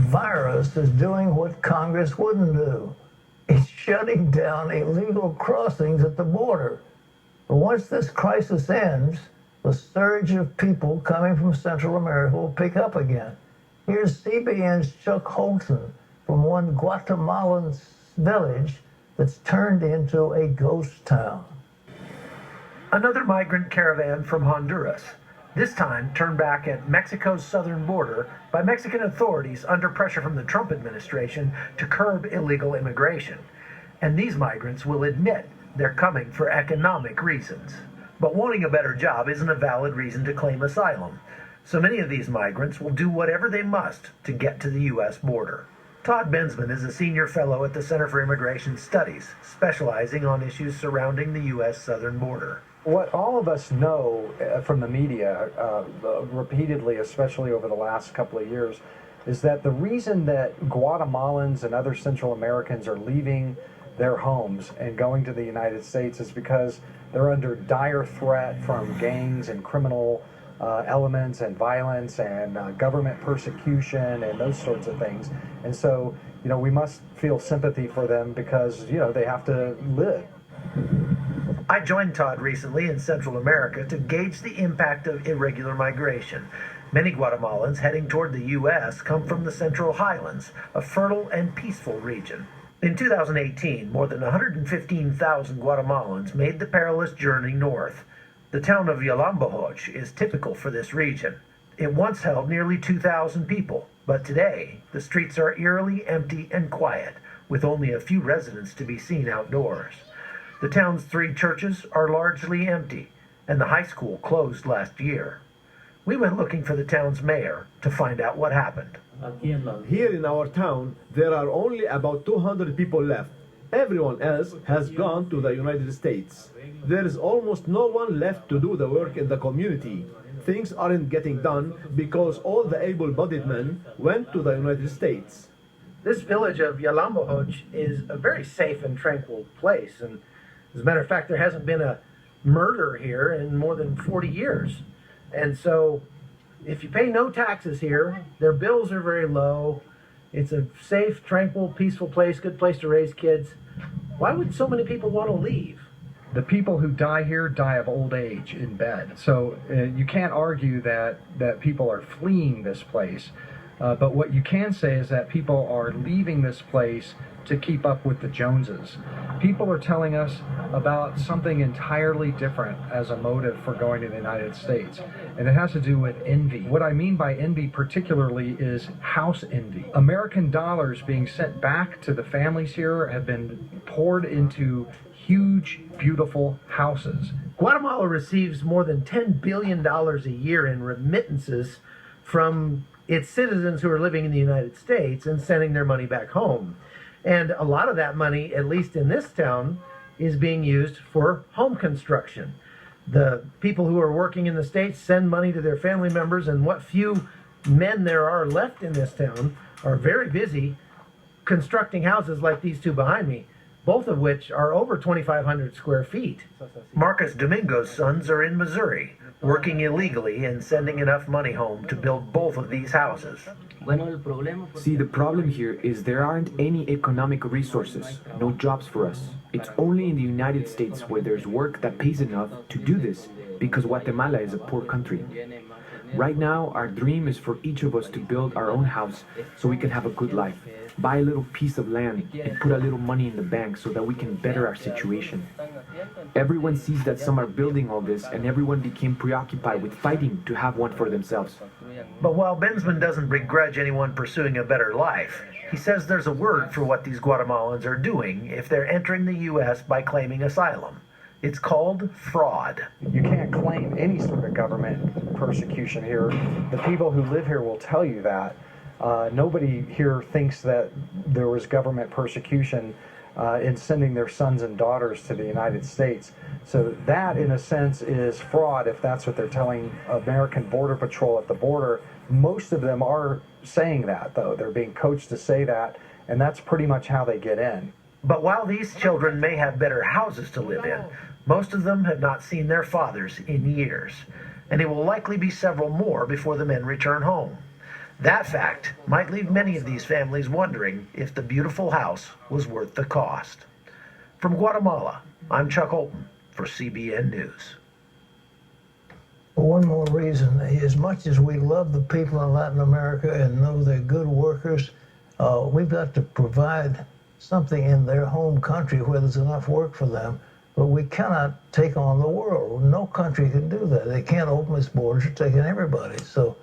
virus is doing what Congress wouldn't do. It's shutting down illegal crossings at the border. But once this crisis ends, the surge of people coming from Central America will pick up again. Here's CBN's Chuck Holton from one Guatemalan village that's turned into a ghost town. Another migrant caravan from Honduras, this time turned back at Mexico's southern border by Mexican authorities under pressure from the Trump administration to curb illegal immigration. And these migrants will admit they're coming for economic reasons. But wanting a better job isn't a valid reason to claim asylum. So many of these migrants will do whatever they must to get to the U.S. border. Todd Bensman is a senior fellow at the Center for Immigration Studies, specializing on issues surrounding the U.S. southern border. What all of us know from the media repeatedly, especially over the last couple of years, is that the reason that Guatemalans and other Central Americans are leaving their homes and going to the United States is because they're under dire threat from gangs and criminal elements and violence and government persecution and those sorts of things. And so, we must feel sympathy for them because, they have to live. I joined Todd recently in Central America to gauge the impact of irregular migration. Many Guatemalans heading toward the U.S. come from the Central Highlands, a fertile and peaceful region. In 2018, more than 115,000 Guatemalans made the perilous journey north. The town of Yalambohoj is typical for this region. It once held nearly 2,000 people, but today the streets are eerily empty and quiet, with only a few residents to be seen outdoors. The town's 3 churches are largely empty, and the high school closed last year. We went looking for the town's mayor to find out what happened. Here in our town, there are only about 200 people left. Everyone else has gone to the United States. There is almost no one left to do the work in the community. Things aren't getting done because all the able-bodied men went to the United States. This village of Yalambohoj is a very safe and tranquil place, and as a matter of fact, there hasn't been a murder here in more than 40 years. And so if you pay no taxes here, their bills are very low. It's a safe, tranquil, peaceful place, good place to raise kids. Why would so many people want to leave? The people who die here die of old age in bed. So you can't argue that people are fleeing this place. But what you can say is that people are leaving this place to keep up with the Joneses. People are telling us about something entirely different as a motive for going to the United States, and it has to do with envy. What I mean by envy particularly is house envy. American dollars being sent back to the families here have been poured into huge, beautiful houses. Guatemala receives more than $10 billion a year in remittances from its citizens who are living in the United States and sending their money back home. And a lot of that money, at least in this town, is being used for home construction. The people who are working in the States send money to their family members, and what few men there are left in this town are very busy constructing houses like these 2 behind me, both of which are over 2,500 square feet. Marcus Domingo's sons are in Missouri, working illegally and sending enough money home to build both of these houses. See, the problem here is there aren't any economic resources, no jobs for us. It's only in the United States where there's work that pays enough to do this, because Guatemala is a poor country. Right now, our dream is for each of us to build our own house so we can have a good life, buy a little piece of land, and put a little money in the bank so that we can better our situation. Everyone sees that some are building all this, and everyone became preoccupied with fighting to have one for themselves. But while Bensman doesn't begrudge anyone pursuing a better life, he says there's a word for what these Guatemalans are doing if they're entering the U.S. by claiming asylum. It's called fraud. You can't claim any sort of government persecution here. The people who live here will tell you that. Nobody here thinks that there was government persecution in sending their sons and daughters to the United States. So that, in a sense, is fraud if that's what they're telling American Border Patrol at the border. Most of them are saying that, though. They're being coached to say that, and that's pretty much how they get in. But while these children may have better houses to live in, most of them have not seen their fathers in years, and it will likely be several more before the men return home. That fact might leave many of these families wondering if the beautiful house was worth the cost. From Guatemala, I'm Chuck Holton for CBN News. One more reason, as much as we love the people in Latin America and know they're good workers, we've got to provide something in their home country where there's enough work for them. But we cannot take on the world. No country can do that. They can't open its borders to taking everybody. So